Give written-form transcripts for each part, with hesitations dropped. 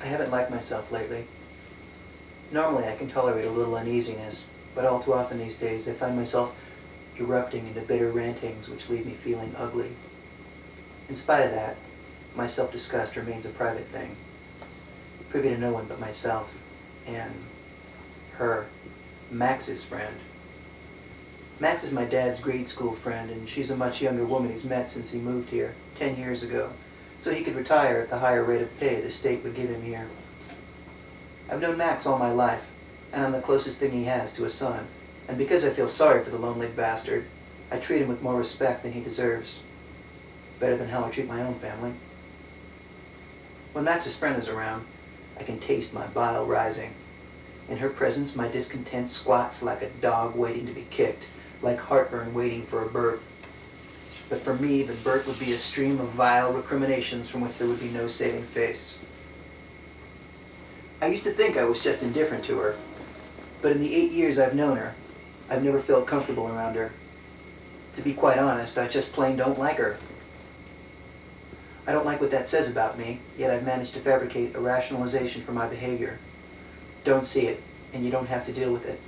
haven't liked myself lately. Normally I can tolerate a little uneasiness, but all too often these days I find myself erupting into bitter rantings which leave me feeling ugly. In spite of that, my self-disgust remains a private thing, privy to no one but myself and her, Max's friend. Max is my dad's grade school friend, and she's a much younger woman he's met since he moved here 10 years ago, so he could retire at the higher rate of pay the state would give him here. I've known Max all my life, and I'm the closest thing he has to a son, and because I feel sorry for the lonely bastard, I treat him with more respect than he deserves. Better than how I treat my own family. When Max's friend is around, I can taste my bile rising. In her presence, my discontent squats like a dog waiting to be kicked, like heartburn waiting for a burp. But for me, the burp would be a stream of vile recriminations from which there would be no saving face. I used to think I was just indifferent to her, but in the 8 years I've known her, I've never felt comfortable around her. To be quite honest, I just plain don't like her. I don't like what that says about me, yet I've managed to fabricate a rationalization for my behavior. Don't see it, and you don't have to deal with it.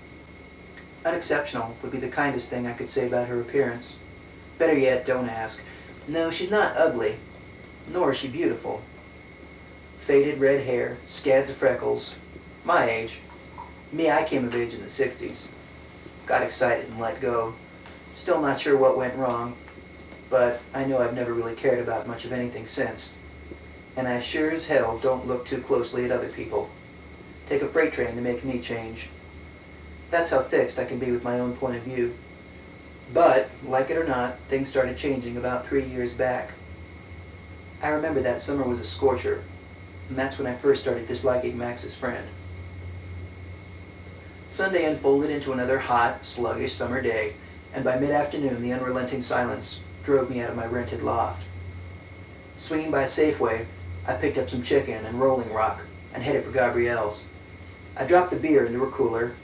Unexceptional would be the kindest thing I could say about her appearance. Better yet, don't ask. No, she's not ugly, nor is she beautiful. Faded red hair, scads of freckles. My age. Me, I came of age in the 60s. Got excited and let go. Still not sure what went wrong, but I know I've never really cared about much of anything since. And I sure as hell don't look too closely at other people. Take a freight train to make me change. That's how fixed I can be with my own point of view. But, like it or not, things started changing about 3 years back. I remember that summer was a scorcher, and that's when I first started disliking Max's friend. Sunday unfolded into another hot, sluggish summer day, and by mid-afternoon the unrelenting silence drove me out of my rented loft. Swinging by Safeway, I picked up some chicken and Rolling Rock and headed for Gabrielle's. I dropped the beer into her cooler,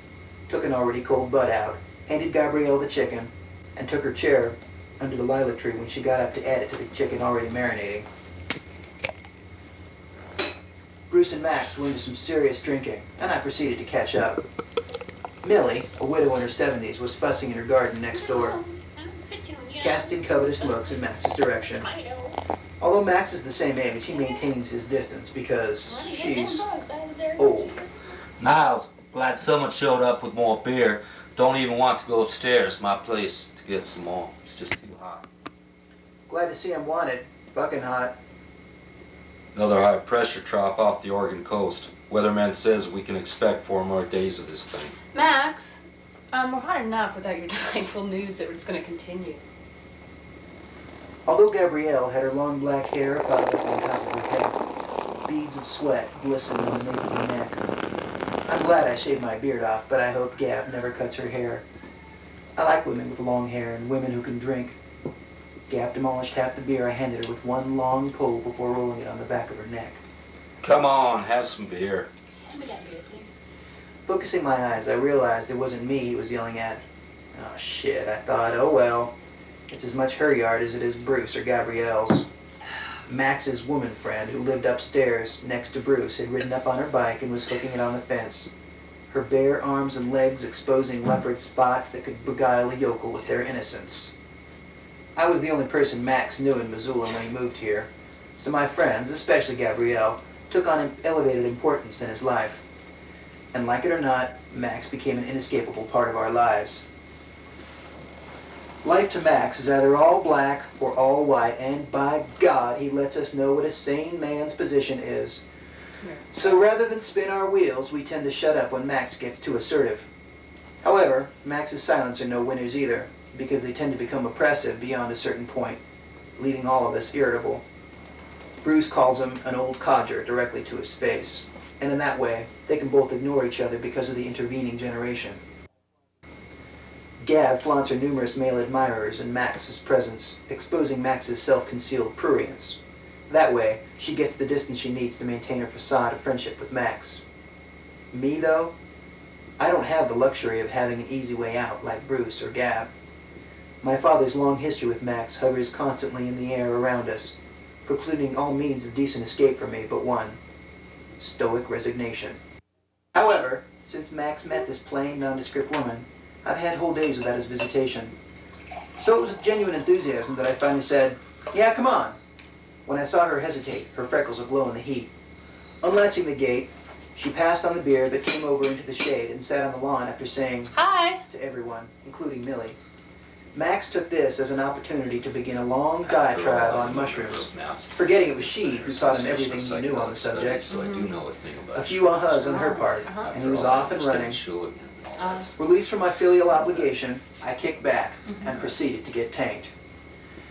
took an already cold butt out, handed Gabrielle the chicken, and took her chair under the lilac tree when she got up to add it to the chicken already marinating. Bruce and Max went into some serious drinking, and I proceeded to catch up. Millie, a widow in her 70s, was fussing in her garden next door, casting covetous looks in Max's direction. Although Max is the same age, he maintains his distance because she's old. Niles, glad someone showed up with more beer. Don't even want to go upstairs, my place, to get some more. It's just too hot. Glad to see I'm wanted. Fucking hot. Another high pressure trough off the Oregon coast. Weatherman says we can expect 4 more days of this thing. Max, we're hot enough without your delightful news that it's going to continue. Although Gabrielle had her long black hair piled up on top of her head, beads of sweat glistened on the nape of her neck. I'm glad I shaved my beard off, but I hope Gab never cuts her hair. I like women with long hair and women who can drink. Gab demolished half the beer I handed her with one long pull before rolling it on the back of her neck. Come on, have some beer. Hand me that beer, please. Focusing my eyes, I realized it wasn't me he was yelling at. Oh shit, I thought, oh well. It's as much her yard as it is Bruce or Gabrielle's. Max's woman friend, who lived upstairs next to Bruce, had ridden up on her bike and was hooking it on the fence, her bare arms and legs exposing leopard spots that could beguile a yokel with their innocence. I was the only person Max knew in Missoula when he moved here, so my friends, especially Gabrielle, took on elevated importance in his life. And like it or not, Max became an inescapable part of our lives. Life to Max is either all black or all white, and by God, he lets us know what a sane man's position is. So rather than spin our wheels, we tend to shut up when Max gets too assertive. However, Max's silence are no winners either, because they tend to become oppressive beyond a certain point, leaving all of us irritable. Bruce calls him an old codger directly to his face, and in that way, they can both ignore each other because of the intervening generation. Gab flaunts her numerous male admirers in Max's presence, exposing Max's self-concealed prurience. That way, she gets the distance she needs to maintain her facade of friendship with Max. Me, though, I don't have the luxury of having an easy way out like Bruce or Gab. My father's long history with Max hovers constantly in the air around us, precluding all means of decent escape for me but one. stoic resignation. However, since Max met this plain, nondescript woman, I've had whole days without his visitation. So it was with genuine enthusiasm that I finally said, "Yeah, come on." When I saw her hesitate, her freckles aglow in the heat. Unlatching the gate, she passed on the beer but came over into the shade and sat on the lawn after saying Hi. to everyone, including Millie. Max took this as an opportunity to begin a long diatribe on mushrooms, forgetting it was she who taught him everything he knew on the subject. So I do know a thing about A few ahas on her part, and he was off and running. Uh, Released from my filial obligation, I kicked back and proceeded to get tanked.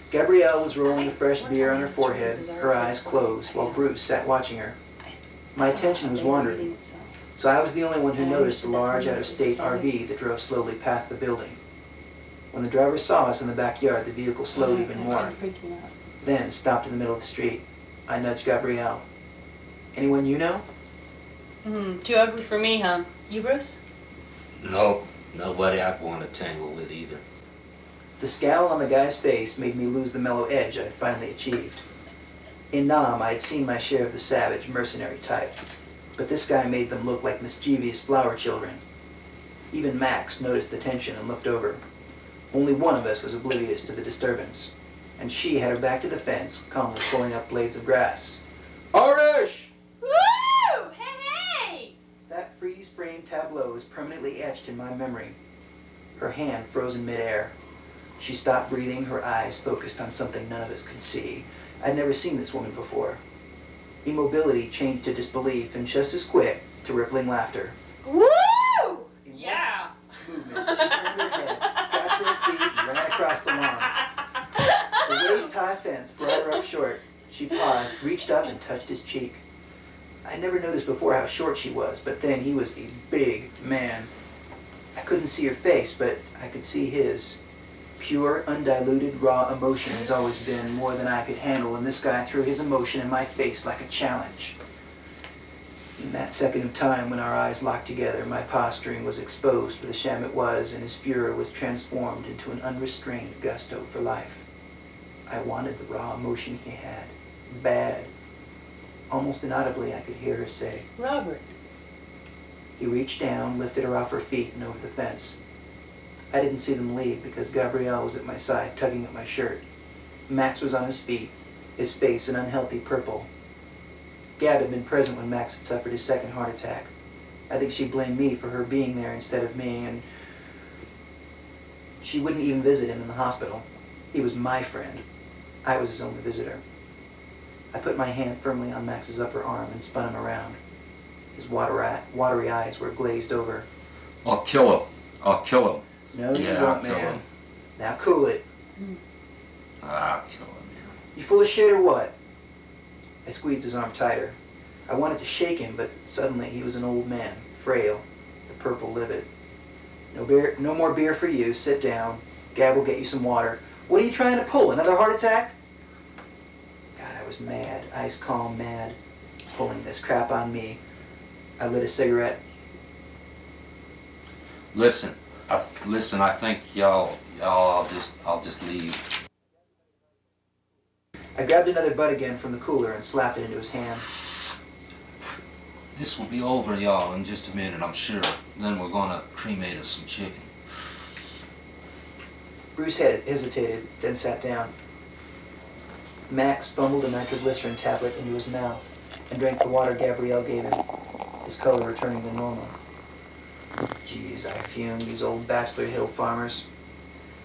Gabrielle was rolling the fresh beer on her forehead, her eyes closed, while Bruce sat watching her. My attention was wandering, so I was the only one who noticed the large out-of-state RV that drove slowly past the building. When the driver saw us in the backyard, the vehicle slowed even more, then stopped in the middle of the street. I nudged Gabrielle. "Anyone you know?" Too ugly for me, huh? You, Bruce? Nope, nobody I'd want to tangle with either. The scowl on the guy's face made me lose the mellow edge I'd finally achieved. In Nam, I had seen my share of the savage, mercenary type, but this guy made them look like mischievous flower children. Even Max noticed the tension and looked over. Only one of us was oblivious to the disturbance, and she had her back to the fence, calmly pulling up blades of grass. "Arish!" Woo! Hey! That freeze-frame tableau is permanently etched in my memory. Her hand froze in midair. She stopped breathing, her eyes focused on something none of us could see. I'd never seen this woman before. Immobility changed to disbelief, and just as quick to rippling laughter. Woo! In Yeah. one movement, she turned her head, got to her feet, and ran across the lawn. The waist-high fence brought her up short. She paused, reached up, and touched his cheek. I'd never noticed before how short she was, but then he was a big man. I couldn't see her face, but I could see his. Pure, undiluted, raw emotion has always been more than I could handle, and this guy threw his emotion in my face like a challenge. In that second of time when our eyes locked together, my posturing was exposed for the sham it was, and his fury was transformed into an unrestrained gusto for life. I wanted the raw emotion he had. Bad. Almost inaudibly, I could hear her say, Robert. He reached down, lifted her off her feet and over the fence. I didn't see them leave because Gabrielle was at my side, tugging at my shirt. Max was on his feet, his face an unhealthy purple. Gab had been present when Max had suffered his second heart attack. I think she blamed me for her being there instead of me, and she wouldn't even visit him in the hospital. He was my friend. I was his only visitor. I put my hand firmly on Max's upper arm and spun him around. His watery eyes were glazed over. I'll kill him. I'll kill him. No, you Yeah, won't, I'll kill man. him. Now cool it. I'll kill him, man. You full of shit or what? I squeezed his arm tighter. I wanted to shake him, but suddenly he was an old man, frail, the purple livid. No more beer for you. Sit down. Gab will get you some water. What are you trying to pull? Another heart attack? God, I was mad. Ice calm mad. Pulling this crap on me. I lit a cigarette. Listen, I think I'll just leave. I grabbed another butt again from the cooler and slapped it into his hand. This will be over, y'all, in just a minute, I'm sure. Then we're gonna cremate us some chicken. Bruce hesitated, then sat down. Max fumbled a nitroglycerin tablet into his mouth and drank the water Gabrielle gave him, his color returning to normal. Geez, I fumed, these old Bachelor Hill farmers.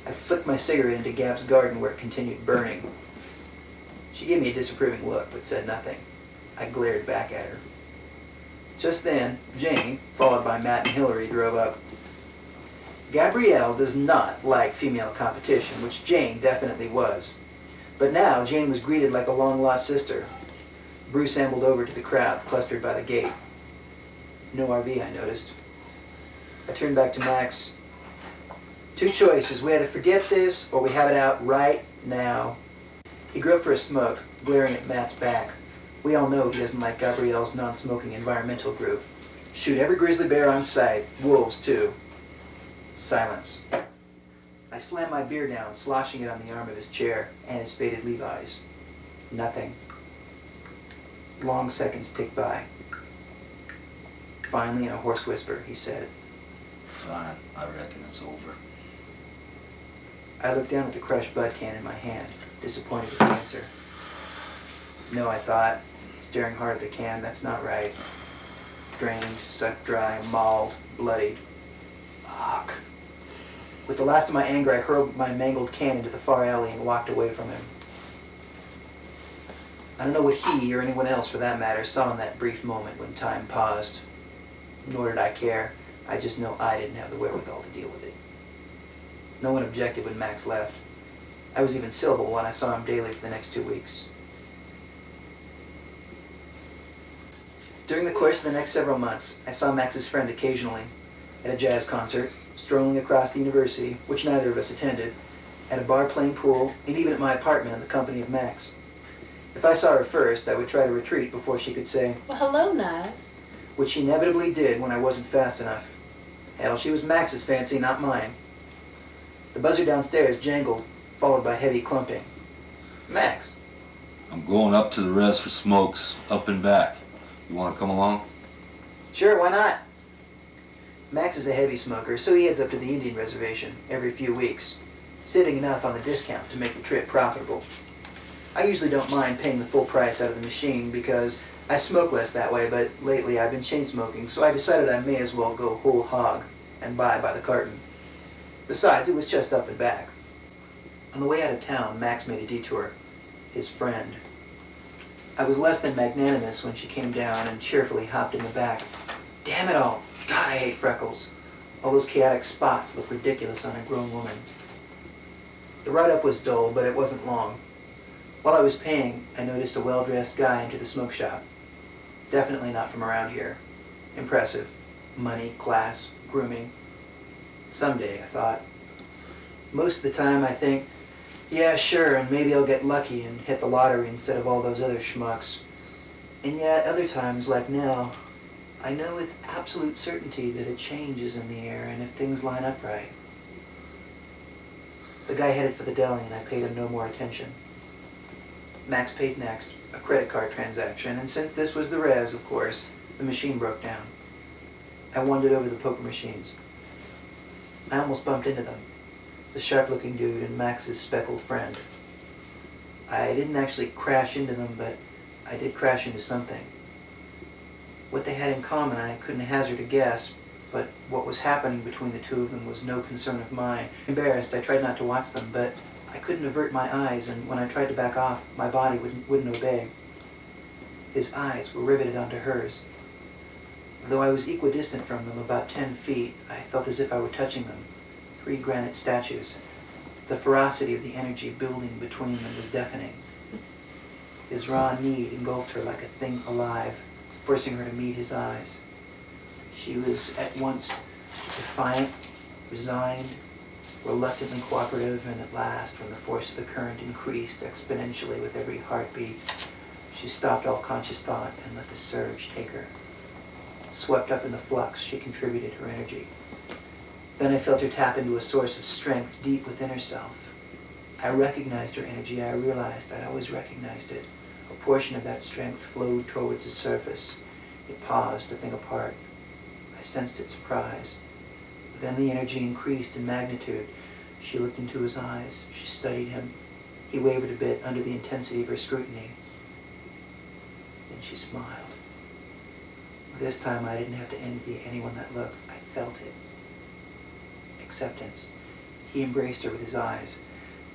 I flicked my cigarette into Gab's garden where it continued burning. She gave me a disapproving look, but said nothing. I glared back at her. Just then, Jane, followed by Matt and Hillary, drove up. Gabrielle does not like female competition, which Jane definitely was. But now, Jane was greeted like a long-lost sister. Bruce ambled over to the crowd, clustered by the gate. No RV, I noticed. I turned back to Max. Two choices. We either forget this, or we have it out right now. He groped for a smoke, glaring at Matt's back. We all know he doesn't like Gabrielle's non-smoking environmental group. Shoot every grizzly bear on sight. Wolves, too. Silence. I slammed my beer down, sloshing it on the arm of his chair and his faded Levi's. Nothing. Long seconds ticked by. Finally, in a hoarse whisper, he said, Fine, I reckon it's over. I looked down at the crushed bud can in my hand, disappointed with the answer. No, I thought, staring hard at the can, that's not right. Drained, sucked dry, mauled, bloodied. Fuck. With the last of my anger, I hurled my mangled can into the far alley and walked away from him. I don't know what he, or anyone else for that matter, saw in that brief moment when time paused. Nor did I care. I just know I didn't have the wherewithal to deal with it. No one objected when Max left. I was even civil when I saw him daily for the next 2 weeks. During the course of the next several months, I saw Max's friend occasionally, at a jazz concert, strolling across the university, which neither of us attended, at a bar playing pool, and even at my apartment in the company of Max. If I saw her first, I would try to retreat before she could say, Well, hello, Niles. which she inevitably did when I wasn't fast enough. Hell, she was Max's fancy, not mine. The buzzer downstairs jangled, followed by heavy clumping. Max. I'm going up to the res for smokes, up and back. You want to come along? Sure, why not? Max is a heavy smoker, so he heads up to the Indian reservation every few weeks, saving enough on the discount to make the trip profitable. I usually don't mind paying the full price out of the machine because I smoke less that way, but lately I've been chain smoking, so I decided I may as well go whole hog and buy by the carton. Besides, it was just up and back. On the way out of town, Max made a detour. His friend. I was less than magnanimous when she came down and cheerfully hopped in the back. Damn it all! God, I hate freckles. All those chaotic spots look ridiculous on a grown woman. The ride-up was dull, but it wasn't long. While I was paying, I noticed a well-dressed guy enter the smoke shop. Definitely not from around here. Impressive. Money, class, grooming. Someday, I thought. Most of the time I think, yeah, sure, and maybe I'll get lucky and hit the lottery instead of all those other schmucks. And yet, other times, like now, I know with absolute certainty that a change is in the air and if things line up right. The guy headed for the deli and I paid him no more attention. Max paid next, a credit card transaction, and since this was the res, of course, the machine broke down. I wandered over the poker machines. I almost bumped into them, the sharp-looking dude and Max's speckled friend. I didn't actually crash into them, but I did crash into something. What they had in common I couldn't hazard a guess, but what was happening between the two of them was no concern of mine. Embarrassed, I tried not to watch them, but I couldn't avert my eyes, and when I tried to back off, my body wouldn't obey. His eyes were riveted onto hers. Though I was equidistant from them, about 10 feet, I felt as if I were touching them. 3 granite statues. The ferocity of the energy building between them was deafening. His raw need engulfed her like a thing alive, forcing her to meet his eyes. She was at once defiant, resigned, reluctantly cooperative, and at last, when the force of the current increased exponentially with every heartbeat, she stopped all conscious thought and let the surge take her. Swept up in the flux, she contributed her energy. Then I felt her tap into a source of strength deep within herself. I recognized her energy. I realized I'd always recognized it. A portion of that strength flowed towards the surface. It paused, a thing apart. I sensed its surprise. Then the energy increased in magnitude. She looked into his eyes. She studied him. He wavered a bit under the intensity of her scrutiny. Then she smiled. This time I didn't have to envy anyone that look. I felt it. Acceptance. He embraced her with his eyes.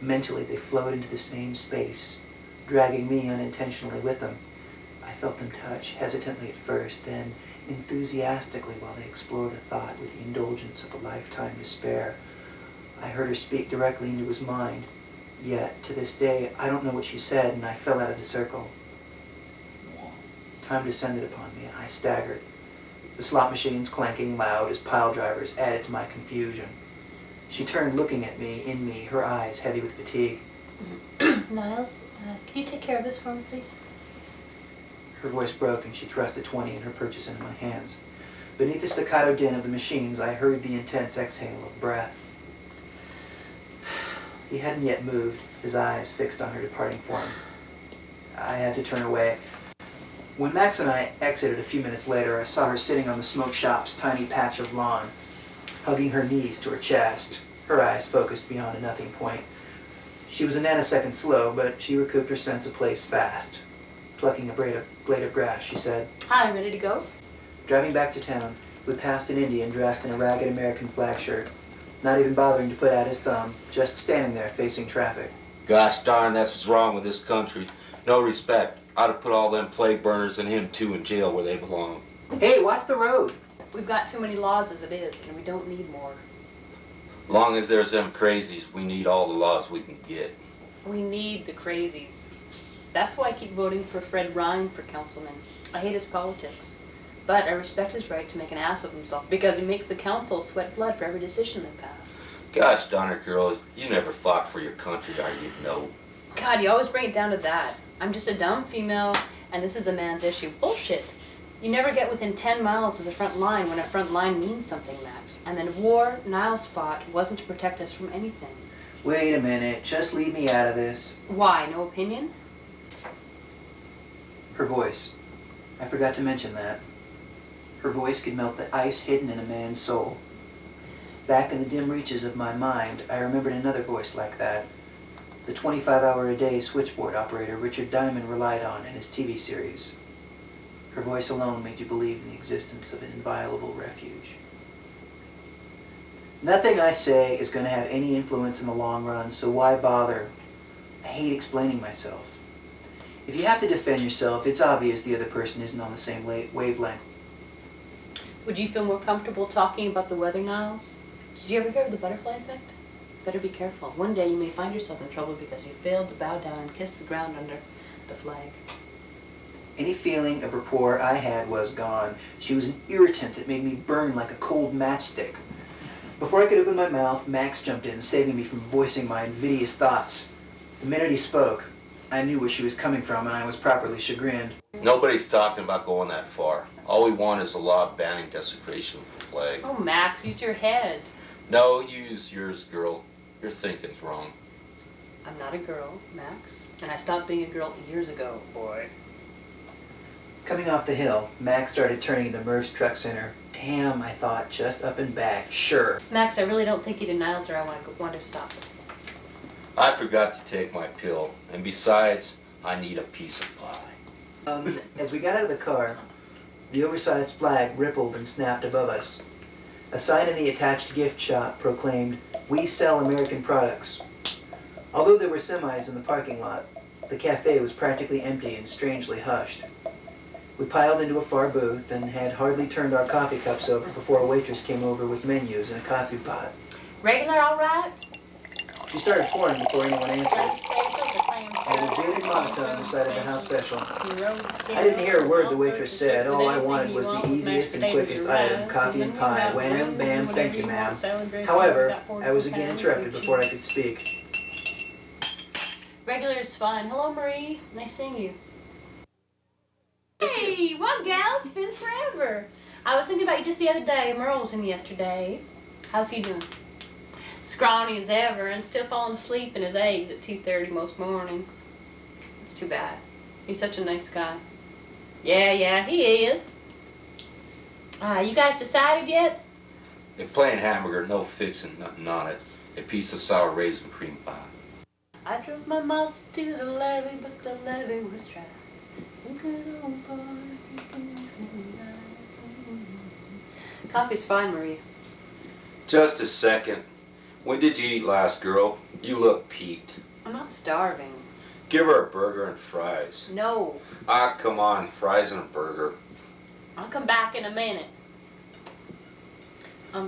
Mentally they flowed into the same space, dragging me unintentionally with them. I felt them touch, hesitantly at first, then enthusiastically while they explored a thought with the indulgence of a lifetime despair. I heard her speak directly into his mind, yet to this day I don't know what she said, and I fell out of the circle. Time descended upon me, and I staggered. The slot machines clanking loud as pile drivers added to my confusion. She turned looking at me, in me, her eyes heavy with fatigue. Niles, can you take care of this for me, please? Her voice broke and she thrust a 20 in her purchase into my hands. Beneath the staccato din of the machines, I heard the intense exhale of breath. He hadn't yet moved, his eyes fixed on her departing form. I had to turn away. When Max and I exited a few minutes later, I saw her sitting on the smoke shop's tiny patch of lawn, hugging her knees to her chest, her eyes focused beyond a nothing point. She was a nanosecond slow, but she recouped her sense of place fast. Plucking a blade of grass, she said, Hi, ready to go? Driving back to town, we passed an Indian dressed in a ragged American flag shirt, not even bothering to put out his thumb, just standing there facing traffic. Gosh darn, that's what's wrong with this country. No respect. I'd have put all them flag burners and him too in jail where they belong. Hey, watch the road! We've got too many laws as it is, and we don't need more. Long as there's them crazies, we need all the laws we can get. We need the crazies. That's why I keep voting for Fred Ryan for councilman. I hate his politics. But I respect his right to make an ass of himself because he makes the council sweat blood for every decision they pass. Gosh darn it, girls, you never fought for your country, or you'd know. God, you always bring it down to that. I'm just a dumb female, and this is a man's issue. Bullshit. You never get within 10 miles of the front line when a front line means something, Max. And the war Niles fought wasn't to protect us from anything. Wait a minute, just leave me out of this. Why? No opinion? Her voice. I forgot to mention that. Her voice could melt the ice hidden in a man's soul. Back in the dim reaches of my mind, I remembered another voice like that. The 25-hour-a-day switchboard operator Richard Diamond relied on in his TV series. Her voice alone made you believe in the existence of an inviolable refuge. Nothing I say is going to have any influence in the long run, so why bother? I hate explaining myself. If you have to defend yourself, it's obvious the other person isn't on the same wavelength. Would you feel more comfortable talking about the weather, Niles? Did you ever hear of the butterfly effect? Better be careful. One day you may find yourself in trouble because you failed to bow down and kiss the ground under the flag. Any feeling of rapport I had was gone. She was an irritant that made me burn like a cold matchstick. Before I could open my mouth, Max jumped in, saving me from voicing my invidious thoughts. The minute he spoke, I knew where she was coming from, and I was properly chagrined. Nobody's talking about going that far. All we want is a law banning desecration of the flag. Oh, Max, use your head. No, use yours, girl. Your thinking's wrong. I'm not a girl, Max, and I stopped being a girl years ago, boy. Coming off the hill, Max started turning into Murph's Truck Center. Damn, I thought, just up and back, sure. Max, I really don't think either Niles or I want to stop. I forgot to take my pill, and besides, I need a piece of pie. As we got out of the car, the oversized flag rippled and snapped above us. A sign in the attached gift shop proclaimed, "We sell American products." Although there were semis in the parking lot, the cafe was practically empty and strangely hushed. We piled into a far booth and had hardly turned our coffee cups over before a waitress came over with menus and a coffee pot. Regular, all right? She started pouring before anyone answered. And a jaded monotone recited the house special. I didn't hear a word the waitress said. All I wanted was the easiest and quickest item, coffee and pie. Wham, bam, thank you, ma'am. However, I was again interrupted before I could speak. Regular is fine. Hello, Marie. Nice seeing you. Hey, what gal? It's been forever. I was thinking about you just the other day. Merle was in yesterday. How's he doing? Scrawny as ever and still falling asleep in his eggs at 2:30 most mornings. It's too bad. He's such a nice guy. Yeah, he is. You guys decided yet? A plain hamburger, no fixing, nothing on it. A piece of sour raisin cream pie. I drove my monster to the levee, but the levee was dry. Coffee's fine, Marie. Just a second. When did you eat last, girl? You look peaked. I'm not starving. Give her a burger and fries. No. Ah, come on, fries and a burger. I'll come back in a minute.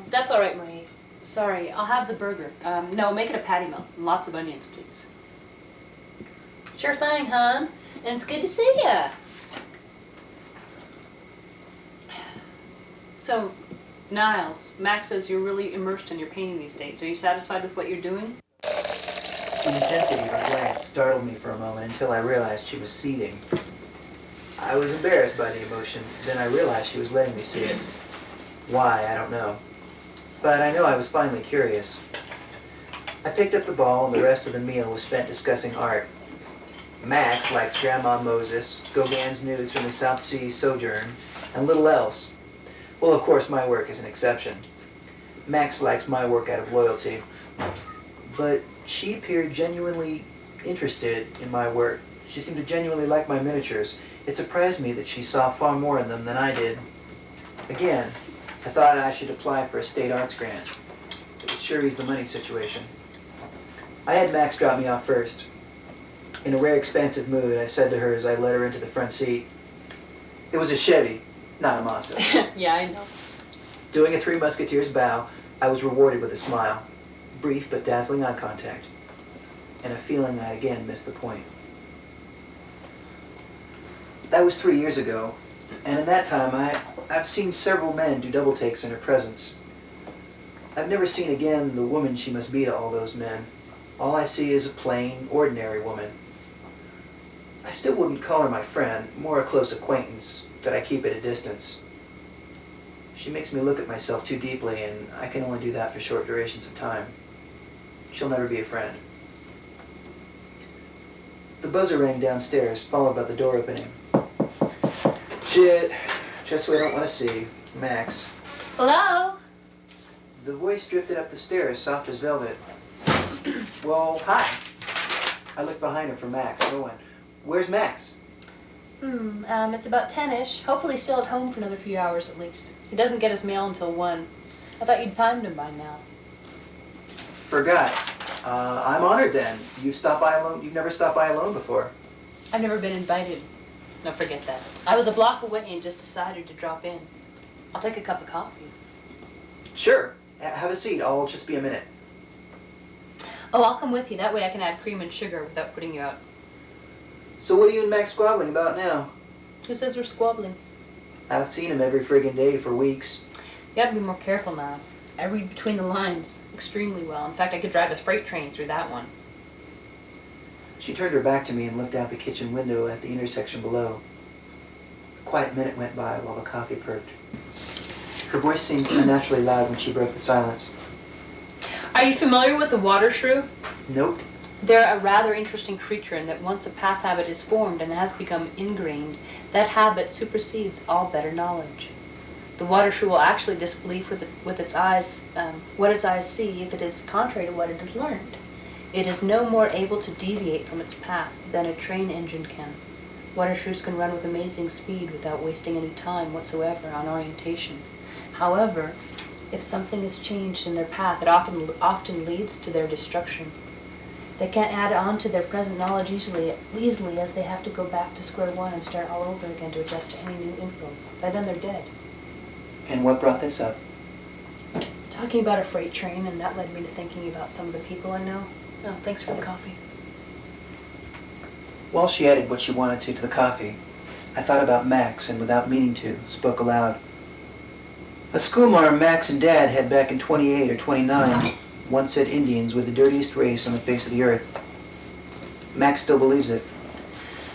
That's all right, Marie. Sorry, I'll have the burger. No, make it a patty melt. Lots of onions, please. Sure thing, hon. And it's good to see ya. So, Niles, Max says you're really immersed in your painting these days. Are you satisfied with what you're doing? The intensity of her glance startled me for a moment until I realized she was seething. I was embarrassed by the emotion, then I realized she was letting me see it. Why, I don't know. But I know I was finally curious. I picked up the ball and the rest of the meal was spent discussing art. Max likes Grandma Moses, Gauguin's News from the South Sea Sojourn, and little else. Well, of course, my work is an exception. Max likes my work out of loyalty. But she appeared genuinely interested in my work. She seemed to genuinely like my miniatures. It surprised me that she saw far more in them than I did. Again, I thought I should apply for a state arts grant. It would sure ease the money situation. I had Max drop me off first. In a rare expansive mood, I said to her as I led her into the front seat, it was a Chevy, not a Mazda. Yeah, I know. Doing a Three Musketeers bow, I was rewarded with a smile, brief but dazzling eye contact, and a feeling I again missed the point. That was 3 years ago, and in that time I've seen several men do double takes in her presence. I've never seen again the woman she must be to all those men. All I see is a plain, ordinary woman. I still wouldn't call her my friend, more a close acquaintance that I keep at a distance. She makes me look at myself too deeply, and I can only do that for short durations of time. She'll never be a friend. The buzzer rang downstairs, followed by the door opening. Shit, just who I don't want to see, Max. Hello? The voice drifted up the stairs, soft as velvet. Well, hi. I looked behind her for Max. No one. Where's Max? It's about 10-ish. Hopefully still at home for another few hours at least. He doesn't get his mail until 1. I thought you'd timed him by now. Forgot. I'm honored then. You've stopped by alone. You've never stopped by alone before. I've never been invited. No, forget that. I was a block away and just decided to drop in. I'll take a cup of coffee. Sure. Have a seat. I'll just be a minute. Oh, I'll come with you. That way I can add cream and sugar without putting you out. So what are you and Max squabbling about now? Who says we're squabbling? I've seen him every friggin' day for weeks. You gotta be more careful now. I read between the lines extremely well. In fact, I could drive a freight train through that one. She turned her back to me and looked out the kitchen window at the intersection below. A quiet minute went by while the coffee perked. Her voice seemed unnaturally loud when she broke the silence. Are you familiar with the water shrew? Nope. They're a rather interesting creature in that once a path habit is formed and has become ingrained, that habit supersedes all better knowledge. The water shrew will actually disbelieve with its eyes what its eyes see if it is contrary to what it has learned. It is no more able to deviate from its path than a train engine can. Water shrews can run with amazing speed without wasting any time whatsoever on orientation. However, if something is changed in their path, it often leads to their destruction. They can't add on to their present knowledge easily as they have to go back to square one and start all over again to adjust to any new info. By then they're dead. And what brought this up? Talking about a freight train, and that led me to thinking about some of the people I know. Oh, thanks for the coffee. While she added what she wanted to the coffee, I thought about Max and without meaning to, spoke aloud. A schoolmarm Max and Dad had back in 28 or 29 once said Indians were the dirtiest race on the face of the earth. Max still believes it.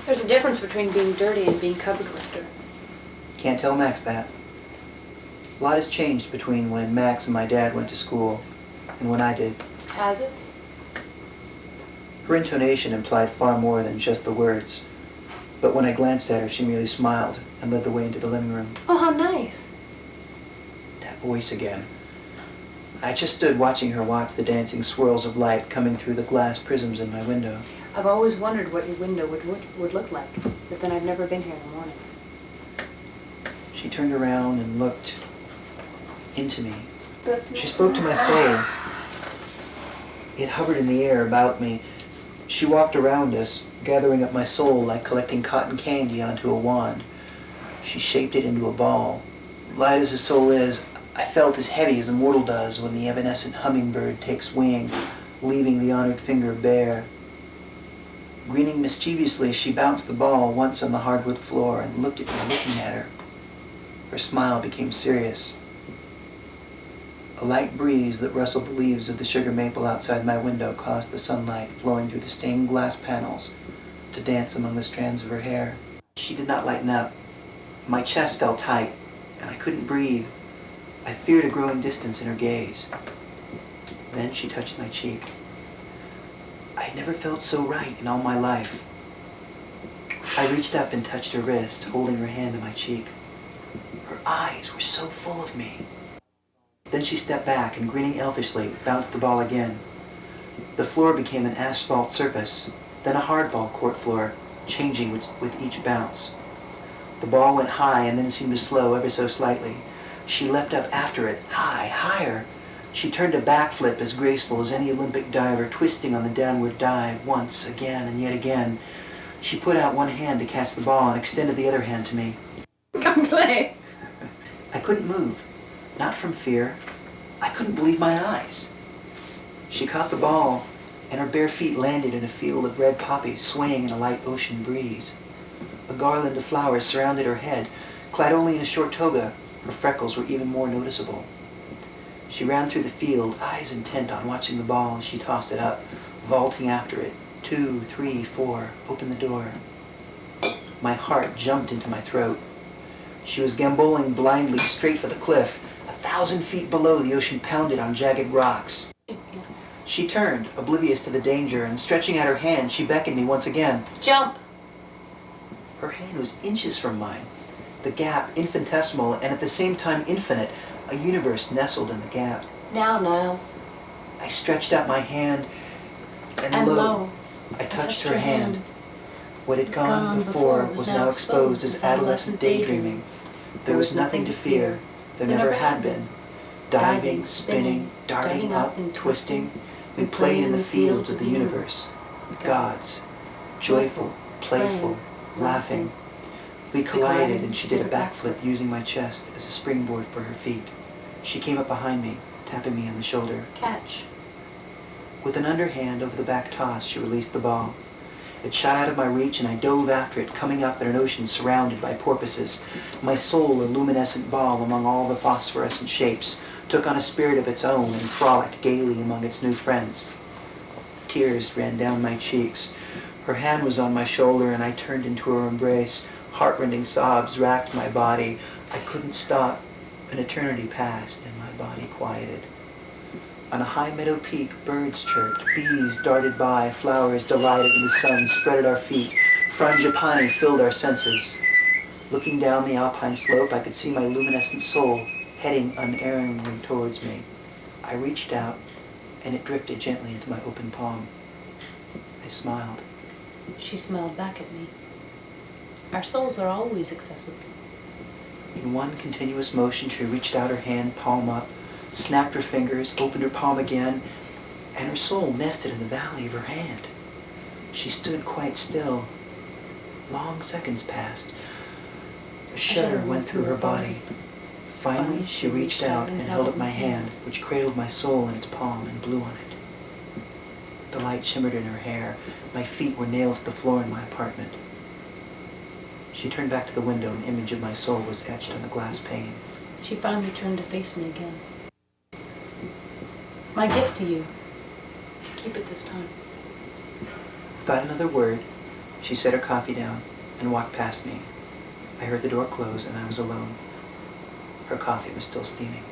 There's a difference between being dirty and being covered with dirt. Can't tell Max that. A lot has changed between when Max and my dad went to school and when I did. Has it? Her intonation implied far more than just the words, but when I glanced at her, she merely smiled and led the way into the living room. Oh, how nice. That voice again. I just stood watching her watch the dancing swirls of light coming through the glass prisms in my window. I've always wondered what your window would look like, but then I've never been here in the morning. She turned around and looked into me. She spoke to my soul. It hovered in the air about me. She walked around us, gathering up my soul like collecting cotton candy onto a wand. She shaped it into a ball. Light as a soul is, I felt as heavy as a mortal does when the evanescent hummingbird takes wing, leaving the honored finger bare. Grinning mischievously, she bounced the ball once on the hardwood floor and looked at me, looking at her. Her smile became serious. A light breeze that rustled the leaves of the sugar maple outside my window caused the sunlight flowing through the stained glass panels to dance among the strands of her hair. She did not lighten up. My chest felt tight, and I couldn't breathe. I feared a growing distance in her gaze. Then she touched my cheek. I had never felt so right in all my life. I reached up and touched her wrist, holding her hand to my cheek. Her eyes were so full of me. Then she stepped back and, grinning elfishly, bounced the ball again. The floor became an asphalt surface, then a hardball court floor, changing with each bounce. The ball went high and then seemed to slow ever so slightly. She leapt up after it, high, higher. She turned a backflip as graceful as any Olympic diver, twisting on the downward dive once, again, and yet again. She put out one hand to catch the ball and extended the other hand to me. Come play. I couldn't move, not from fear. I couldn't believe my eyes. She caught the ball, and her bare feet landed in a field of red poppies swaying in a light ocean breeze. A garland of flowers surrounded her head. Clad only in a short toga, her freckles were even more noticeable. She ran through the field, eyes intent on watching the ball as she tossed it up, vaulting after it. 2, 3, 4, open the door. My heart jumped into my throat. She was gamboling blindly straight for the cliff. 1,000 feet below, the ocean pounded on jagged rocks. She turned, oblivious to the danger, and stretching out her hand, she beckoned me once again. Jump. Her hand was inches from mine. The gap infinitesimal and at the same time infinite. A universe nestled in the gap. Now, Niles. I stretched out my hand, and lo, I touched her hand. What had gone before was now exposed as adolescent daydreaming. There was nothing to fear. There never had been. Diving, spinning, darting up and twisting, we played in the fields of the universe. Gods, joyful, playful, laughing. We collided and she did a backflip using my chest as a springboard for her feet. She came up behind me, tapping me on the shoulder. Catch. With an underhand over the back toss, she released the ball. It shot out of my reach and I dove after it, coming up in an ocean surrounded by porpoises. My soul, a luminescent ball among all the phosphorescent shapes, took on a spirit of its own and frolicked gaily among its new friends. Tears ran down my cheeks. Her hand was on my shoulder and I turned into her embrace. Heartrending sobs racked my body. I couldn't stop. An eternity passed and my body quieted. On a high meadow peak, birds chirped, bees darted by, flowers delighted in the sun spread at our feet, frangipani filled our senses. Looking down the alpine slope, I could see my luminescent soul heading unerringly towards me. I reached out, and it drifted gently into my open palm. I smiled. She smiled back at me. Our souls are always accessible. In one continuous motion, she reached out her hand, palm up, snapped her fingers, opened her palm again, and her soul nested in the valley of her hand. She stood quite still. Long seconds passed. A shudder went through her body. Finally, she reached out and held up my hand, which cradled my soul in its palm and blew on it. The light shimmered in her hair. My feet were nailed to the floor in my apartment. She turned back to the window. An image of my soul was etched on the glass pane. She finally turned to face me again. My gift to you. Keep it this time. Without another word, she set her coffee down and walked past me. I heard the door close and I was alone. Her coffee was still steaming.